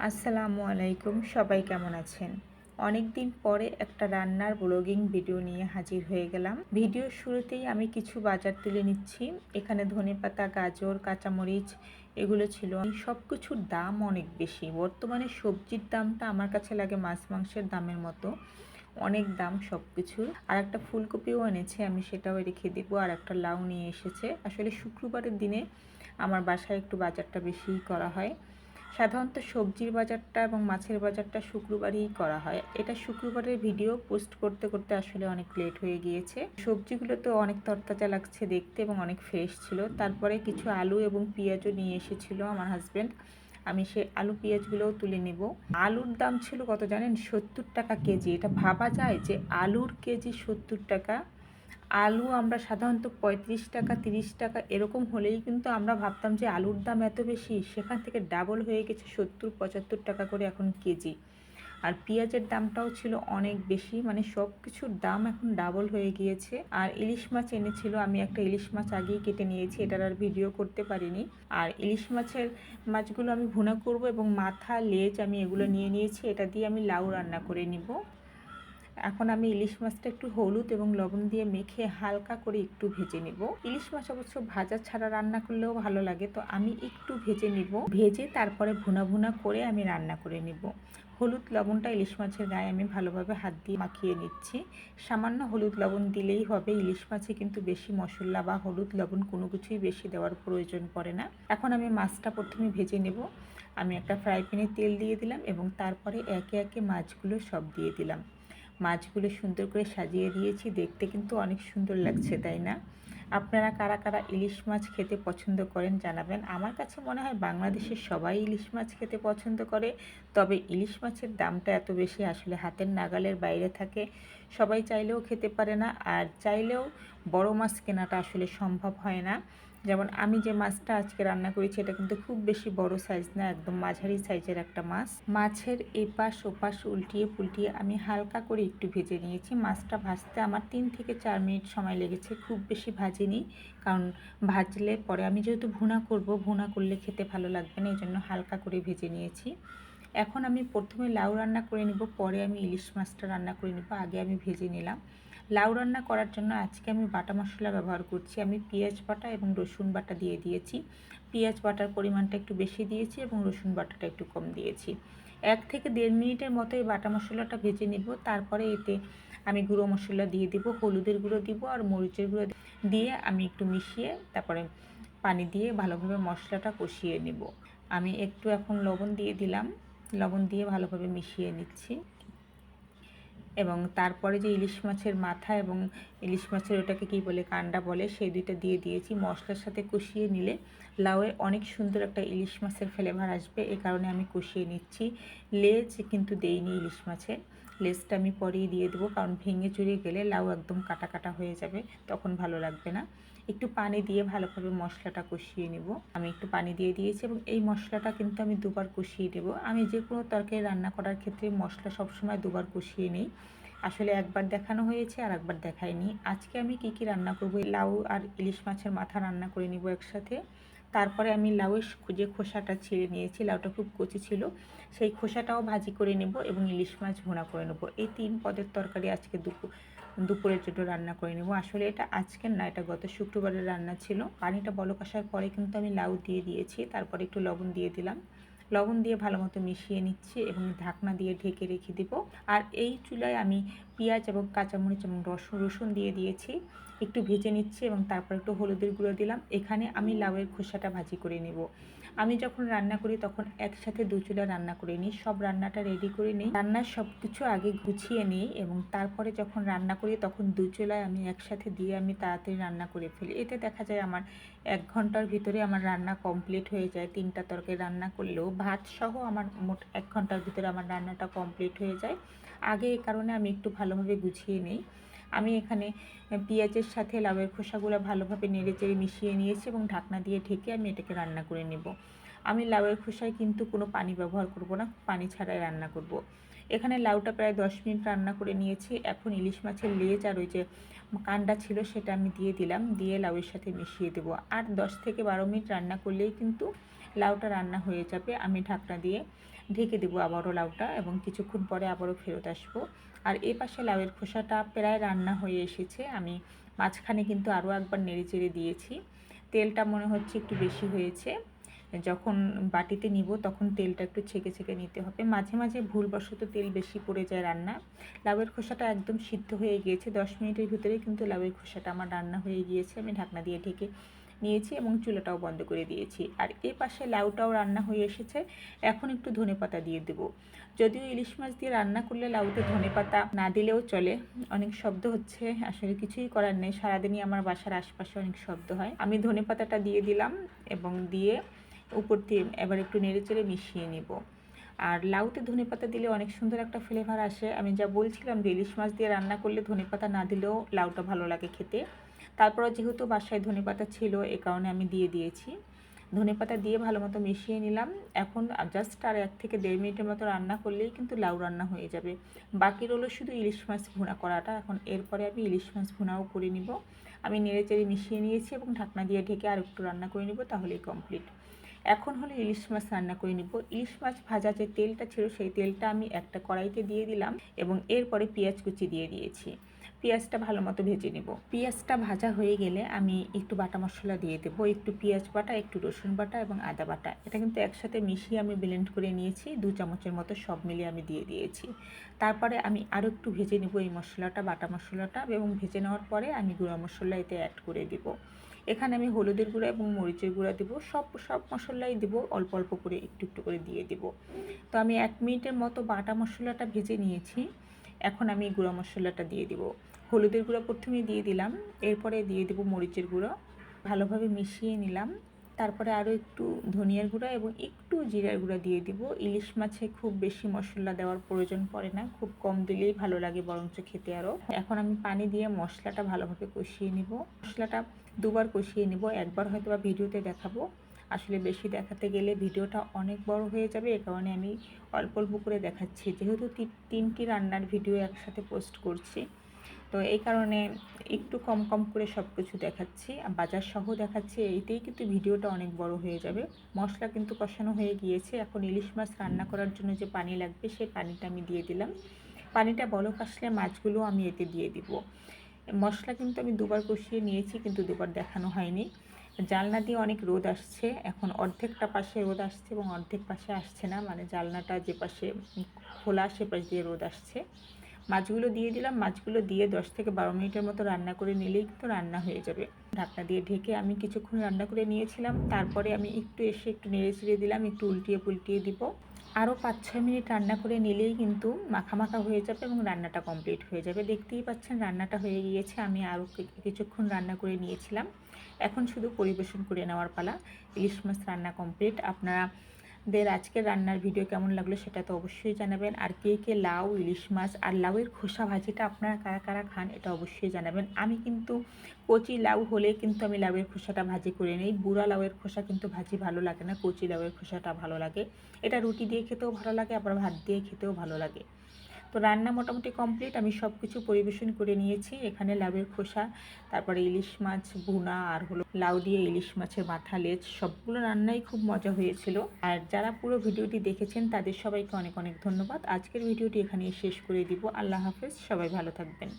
আসসালামু আলাইকুম, সবাই কেমন আছেন? অনেক দিন পরে একটা রান্নার ব্লগিং ভিডিও নিয়ে হাজির হয়ে গেলাম। ভিডিওর শুরুতেই আমি কিছু বাজার তুলে নিচ্ছি। এখানে ধনেপাতা, গাজর, কাঁচামরিচ এগুলো ছিল। সব কিছুর দাম অনেক বেশি। বর্তমানে সবজির দামটা আমার কাছে লাগে মাছ মাংসের দামের মতো। অনেক দাম সব কিছুর। আর একটা ফুলকপিও এনেছে, আমি সেটাও রেখে দেবো। আর একটা লাউ নিয়ে এসেছে। আসলে শুক্রবারের দিনে আমার বাসায় একটু বাজারটা বেশিই করা হয়। সাধারণত সবজির বাজারটা এবং মাছের বাজারটা শুক্রবারই করা হয়। এটা শুক্রবারের ভিডিও পোস্ট করতে করতে আসলে অনেক লেট হয়ে গিয়েছে। সবজিগুলো তো অনেক তরতাজা লাগছে দেখতে এবং অনেক ফ্রেশ ছিল। তারপরে কিছু আলু এবং পেঁয়াজও নিয়ে এসেছিল আমার হাজব্যান্ড। আমি সেই আলু পেঁয়াজগুলোও তুলে নেব। আলুর দাম ছিল কত জানেন? 70 টাকা কেজি। এটা ভাবা যায় যে আলুর কেজি 70 টাকা। আলু আমরা সাধারণত 35 টাকা 30 টাকা এরকম হলেই কিন্তু আমরা ভাবতাম যে আলুর দাম এত বেশি, সেখান থেকে ডাবল হয়ে গেছে 70-75 টাকা করে এখন কেজি। আর পেঁয়াজের দামটাও ছিল অনেক বেশি, মানে সব কিছুর দাম এখন ডাবল হয়ে গিয়েছে। আর ইলিশ মাছ এনেছিল, আমি একটা ইলিশ মাছ আগেই কেটে নিয়েছি, এটার আর ভিডিও করতে পারিনি। আর ইলিশ মাছগুলো আমি ভুনা করব এবং মাথা লেজ আমি এগুলো নিয়ে নিয়েছি। এটা দিয়ে আমি লাউ রান্না করে নিব। এখন আমি ইলিশ মাছটা একটু হলুদ এবং লবণ দিয়ে মেখে হালকা করে একটু ভেজে নেব। ইলিশ মাছ অবশ্য ভাজা ছাড়া রান্না করলেও ভালো লাগে, তো আমি একটু ভেজে নিব। ভেজে তারপরে ভুনা ভুনা করে আমি রান্না করে নিব। হলুদ লবণটা ইলিশ মাছের গায়ে আমি ভালোভাবে হাত দিয়ে মাখিয়ে নিচ্ছি। সামান্য হলুদ লবণ দিলেই হবে। ইলিশ মাছে কিন্তু বেশি মশলা বা হলুদ লবণ কোনো কিছুই বেশি দেওয়ার প্রয়োজন পড়ে না। এখন আমি মাছটা প্রথমে ভেজে নেব। আমি একটা ফ্রাই প্যানে তেল দিয়ে দিলাম এবং তারপরে একে একে মাছগুলো সব দিয়ে দিলাম। মাছগুলো সুন্দর করে সাজিয়ে দিয়েছি, দেখতে কিন্তু অনেক সুন্দর লাগছে, তাই না? আপনারা কারা কারা ইলিশ মাছ খেতে পছন্দ করেন জানাবেন। আমার কাছে মনে হয় বাংলাদেশের সবাই ইলিশ মাছ খেতে পছন্দ করে, তবে ইলিশ মাছের দামটা এত বেশি আসলে হাতের নাগালের বাইরে থাকে। সবাই চাইলেও খেতে পারে না, আর চাইলেও বড় মাছ কেনাটা আসলে সম্ভব হয় না। যেমন আমি যে মাছটা আজকে রান্না করেছি এটা কিন্তু খুব বেশি বড় সাইজ না, একদম মাঝারি সাইজের একটা মাছ। মাছের এপাশ ওপাশ উল্টিয়ে পুল্টিয়ে আমি হালকা করে একটু ভেজে নিয়েছি। মাছটা ভাজতে আমার 3 থেকে 4 মিনিট সময় লেগেছে, খুব বেশি ভাজিনি, কারণ ভাজলে পরে আমি যেহেতু ভুনা করব, ভুনা করলে খেতে ভালো লাগবে না, এই জন্য হালকা করে ভেজে নিয়েছি। এখন আমি প্রথমে লাউ রান্না করে নিব, পরে আমি ইলিশ মাছটা রান্না করে নিব। আগে আমি ভেজে নিলাম। লাউ রান্না করার জন্য আজকে আমি বাটা মশলা ব্যবহার করছি। আমি পেঁয়াজ বাটা এবং রসুন বাটা দিয়ে দিয়েছি। পেঁয়াজ বাটার পরিমাণটা একটু বেশি দিয়েছি এবং রসুন বাটাটা একটু কম দিয়েছি। 1 থেকে 1.5 মিনিটের মতো এই বাটা মশলাটা ভেজে নিব। তারপরে এতে আমি গুঁড়ো মশলা দিয়ে দিব, হলুদের গুঁড়ো দিব আর মরিচের গুঁড়ো দিয়ে আমি একটু মিশিয়ে তারপরে পানি দিয়ে ভালোভাবে মশলাটা কষিয়ে নেব। আমি একটু এখন লবণ দিয়ে দিলাম, লবণ দিয়ে ভালোভাবে মিশিয়ে নিচ্ছি। এবং তারপরে যে ইলিশ মাছের মাথা এবং ইলিশ মাছের ওটাকে কী বলে, কান্ডা বলে, সেই দুইটা দিয়ে দিয়েছি। মশলার সাথে কষিয়ে নিলে লাউয়ে অনেক সুন্দর একটা ইলিশ মাছের ফ্লেভার আসবে, এ কারণে আমি কষিয়ে নিচ্ছি। লেজ কিন্তু দেইনি ইলিশ মাছের, লেজটা আমি পরেই দিয়ে দেবো, কারণ ভেঙে চুরে গেলে লাউ একদম কাটা কাটা হয়ে যাবে, তখন ভালো লাগবে না। একটু পানি দিয়ে ভালোভাবে মশলাটা কষিয়ে নেব। আমি একটু পানি দিয়ে দিয়েছি এবং এই মশলাটা কিন্তু আমি দুবার কষিয়ে নেব। আমি যে কোনো তরকারি রান্না করার ক্ষেত্রে মশলা সবসময় দুবার কষিয়ে নিই। আসলে একবার দেখানো হয়েছে আর একবার দেখাইনি। আজকে আমি কি কি রান্না করব, লাউ আর ইলিশ মাছের মাথা রান্না করে নিব একসাথে। তারপরে আমি লাউয়ের যে খোসাটা ছিঁড়ে নিয়েছি, লাউটা খুব কচি ছিল, সেই খোসাটাও ভাজি করে নেব এবং ইলিশ মাছ ভুনা করে নেব। এই 3 পদের তরকারি আজকে দুপুরের জন্য রান্না করে নেব। আসলে এটা আজকের না, এটা গত শুক্রবারের রান্না ছিল। পানিটা বলক আসার পরে কিন্তু আমি লাউ দিয়ে দিয়েছি, তারপরে একটু লবণ দিয়ে দিলাম। লবণ দিয়ে ভালো মতো মিশিয়ে নিচ্ছি এবং ঢাকনা দিয়ে ঢেকে রেখে দেব। আর এই চুলায় আমি পেঁয়াজ এবং কাঁচামরিচ এবং রসুন দিয়ে দিয়েছি, একটু ভেজে নিচ্ছি এবং তারপর একটু হলুদের গুঁড়ো দিলাম। এখানে আমি লাউয়ের খোসাটা ভাজি করে নেব। আমি যখন রান্না করি তখন একসাথে 2 চুলা রান্না করে নিই, সব রান্নাটা রেডি করে নিই, রান্নার সব কিছু আগে গুছিয়ে নিই এবং তারপরে যখন রান্না করি তখন 2 চুলায় আমি একসাথে দিয়ে আমি তাড়াতাড়ি রান্না করে ফেলি। এতে দেখা যায় আমার 1 ঘন্টার ভিতরে আমার রান্না কমপ্লিট হয়ে যায়। 3টা তরকারি রান্না করলেও ভাত সহ আমার মোট 1 ঘন্টার ভিতরে আমার রান্নাটা কমপ্লিট হয়ে যায়। আগে এই কারণে আমি একটু ভালোভাবে গুছিয়ে নিই। আমি এখানে পেঁয়াজের সাথে লাউয়ের খোসাগুলো ভালোভাবে নেড়েচেড়ে মিশিয়ে নিয়েছি এবং ঢাকনা দিয়ে ঢেকে আমি এটাকে রান্না করে নেব। আমি লাউয়ের খোসায় কিন্তু কোনো পানি ব্যবহার করব না, পানি ছাড়াই রান্না করব। এখানে লাউটা প্রায় 10 মিনিট রান্না করে নিয়েছি। এখন ইলিশ মাছের লেজ আর ওই যে কান্ডা ছিল সেটা আমি দিয়ে দিলাম, দিয়ে লাউয়ের সাথে মিশিয়ে দেবো। আর 10 থেকে 12 মিনিট রান্না করলেই কিন্তু লাউটা রান্না হয়ে যাবে। আমি ঢাকনা দিয়ে ঢেকে দেবো আবারও লাউটা এবং কিছুক্ষণ পরে আবারও ফেরত আসবো। আর এই পাশে লাউয়ের খোসাটা প্রায় রান্না হয়ে এসেছে। আমি মাঝখানে কিন্তু আরও একবার নেড়ে চেড়ে দিয়েছি। তেলটা মনে হচ্ছে একটু বেশি হয়েছে। যখন বাটিতে নিব তখন তেলটা একটু ছেঁকে ছেঁকে নিতে হবে। মাঝে মাঝে ভুলবশত তেল বেশি পড়ে যায় রান্না। লাউয়ের খোসাটা একদম সিদ্ধ হয়ে গিয়েছে, 10 মিনিটের ভিতরেই কিন্তু লাউয়ের খোসাটা আমার রান্না হয়ে গিয়েছে। আমি ঢাকনা দিয়ে ঢেকে নিয়েছি এবং চুলাটাও বন্ধ করে দিয়েছি। আর এই পাশে লাউটাও রান্না হয়ে এসেছে। এখন একটু ধনেপাতা দিয়ে দেবো। যদিও ইলিশ মাছ দিয়ে রান্না করলে লাউতে ধনেপাতা না দিলেও চলে। অনেক শব্দ হচ্ছে, আসলে কিছুই করার নেই, সারাদিনই আমার বাসার আশপাশে অনেক শব্দ হয়। আমি ধনেপাতাটা দিয়ে দিলাম এবং দিয়ে উপর দিয়ে এবার একটু নেড়েচেড়ে মিশিয়ে নিব। আর লাউতে ধনেপাতা দিলে অনেক সুন্দর একটা ফ্লেভার আসে। আমি যা বলছিলাম যে ইলিশ মাছ দিয়ে রান্না করলে ধনেপাতা না দিলেও লাউটা ভালো লাগে খেতে। তারপরে যেহেতু বাসায় ধনেপাতা ছিল এ কারণে আমি দিয়ে দিয়েছি। ধনেপাতা দিয়ে ভালো মতো মিশিয়ে নিলাম। এখন জাস্ট আর 1 থেকে 1.5 মিনিটের মতো রান্না করলেই কিন্তু লাউ রান্না হয়ে যাবে। বাকি রইল শুধু ইলিশ মাছ ভুনা করাটা। এখন এরপরে আমি ইলিশ মাছ ভুনাও করে নিব। আমি নেড়েচেড়ে মিশিয়ে নিয়েছি এবং ঢাকনা দিয়ে ঢেকে আর একটু রান্না করে নিব, তাহলেই কমপ্লিট। এখন হলো ইলিশ মাছ রান্না করে নিব। ইলিশ মাছ ভাজা যে তেলটা ছিল সেই তেলটা আমি একটা কড়াইতে দিয়ে দিলাম এবং এরপরে পেঁয়াজ কুচি দিয়ে দিয়েছি। পেঁয়াজটা ভালো মতো ভেজে নেব। পেঁয়াজটা ভাজা হয়ে গেলে আমি একটু বাটা মশলা দিয়ে দেবো। একটু পেঁয়াজ বাটা, একটু রসুন বাটা এবং আদা বাটা, এটা কিন্তু একসাথে মিশিয়ে আমি ব্লেন্ড করে নিয়েছি। 2 চামচের মতো সব মিলিয়ে আমি দিয়ে দিয়েছি। তারপরে আমি আরও একটু ভেজে নেব এই মশলাটা, বাটা মশলাটা, এবং ভেজে নেওয়ার পরে আমি গুঁড়া মশলা এতে অ্যাড করে দিব। এখানে আমি হলুদের গুঁড়া এবং মরিচের গুঁড়া দেবো। সব মশলাই দেবো, অল্প অল্প করে একটু একটু করে দিয়ে দেবো। তো আমি 1 মিনিটের মতো বাটা মশলাটা ভেজে নিয়েছি। এখন আমি গুঁড়া মশলাটা দিয়ে দিব। হলুদের গুঁড়া প্রথমে দিয়ে দিলাম, এরপরে দিয়ে দেবো মরিচের গুঁড়ো। ভালোভাবে মিশিয়ে নিলাম। তারপরে আরও একটু ধনিয়ার গুঁড়া এবং একটু জিরার গুঁড়া দিয়ে দিব। ইলিশ মাছে খুব বেশি মশলা দেওয়ার প্রয়োজন পড়ে না, খুব কম দিলেই ভালো লাগে বরঞ্চ খেতে আরও। এখন আমি পানি দিয়ে মশলাটা ভালোভাবে কষিয়ে নিব। মশলাটা 2 বার কষিয়ে নিব। একবার হয়তো বা ভিডিওতে দেখাবো, আসলে বেশি দেখাতে গেলে ভিডিওটা অনেক বড় হয়ে যাবে। এ কারণে আমি অল্প অল্প করে দেখাচ্ছি, যেহেতু 3টি রান্নার ভিডিও একসাথে পোস্ট করছি। তো এই কারণে একটু কম কম করে সব কিছু দেখাচ্ছি, বাজার সহ দেখাচ্ছি। এইতেই কিন্তু ভিডিওটা অনেক বড় হয়ে যাবে। মশলা কিন্তু কষানো হয়ে গিয়েছে। এখন ইলিশ মাছ রান্না করার জন্য যে পানি লাগবে সেই পানিটা আমি দিয়ে দিলাম। পানিটা বলক আসলে মাছগুলো আমি এতে দিয়ে দিব। মশলা কিন্তু আমি 2 বার কষিয়ে নিয়েছি, কিন্তু 2 বার দেখানো হয়নি। জানলা দিয়ে অনেক রোদ আসছে, এখন অর্ধেকটা পাশে রোদ আসছে এবং অর্ধেক পাশে আসছে না, মানে জানলাটা যে পাশে খোলা সে পাশ দিয়ে রোদ আসছে। মাছগুলো দিয়ে দিলাম। মাছগুলো দিয়ে 10 থেকে 12 মিনিটের মতো রান্না করে নিলেই কিন্তু রান্না হয়ে যাবে। ঢাকনা দিয়ে ঢেকে আমি কিছুক্ষণ রান্না করে নিয়েছিলাম। তারপরে আমি একটু এসে একটু নেড়ে চেড়ে দিলাম, একটু উল্টিয়ে পুল্টিয়ে দিব। আরও 5-6 মিনিট রান্না করে নিলেই কিন্তু মাখা মাখা হয়ে যাবে এবং রান্নাটা কমপ্লিট হয়ে যাবে। দেখতেই পাচ্ছেন রান্নাটা হয়ে গিয়েছে। আমি আরও কিছুক্ষণ রান্না করে নিয়েছিলাম। এখন শুধু পরিবেশন করে নেওয়ার পালা। ইলিশ মাছ রান্না কমপ্লিট। আপনাদের আজকের রান্নার ভিডিও কেমন লাগলো সেটা তো অবশ্যই জানাবেন। আর কে কে লাউ, ইলিশ মাছ আর লাউয়ের খোসা ভাজিটা আপনারা কারা কারা খান এটা অবশ্যই জানাবেন। আমি কিন্তু কচি লাউ হলে কিন্তু আমি লাউয়ের খোসাটা ভাজি করে নিই। বুড়া লাউয়ের খোসা কিন্তু ভাজি ভালো লাগে না, কচি লাউয়ের খোসাটা ভালো লাগে। এটা রুটি দিয়ে খেতেও ভালো লাগে, আবার ভাত দিয়ে খেতেও ভালো লাগে। তো রান্না মোটামুটি কমপ্লিট। আমি সব কিছু পরিবেশন করে নিয়েছি। এখানে লাউয়ের খোসা, তারপরে ইলিশ মাছ ভুনা, আর হলো লাউ দিয়ে ইলিশ মাছের মাথা, লেজ, সবগুলো রান্নাই খুব মজা হয়েছিল। আর যারা পুরো ভিডিওটি দেখেছেন তাদের সবাইকে অনেক অনেক ধন্যবাদ। আজকের ভিডিওটি এখানেই শেষ করে দিব। আল্লাহ হাফেজ, সবাই ভালো থাকবেন।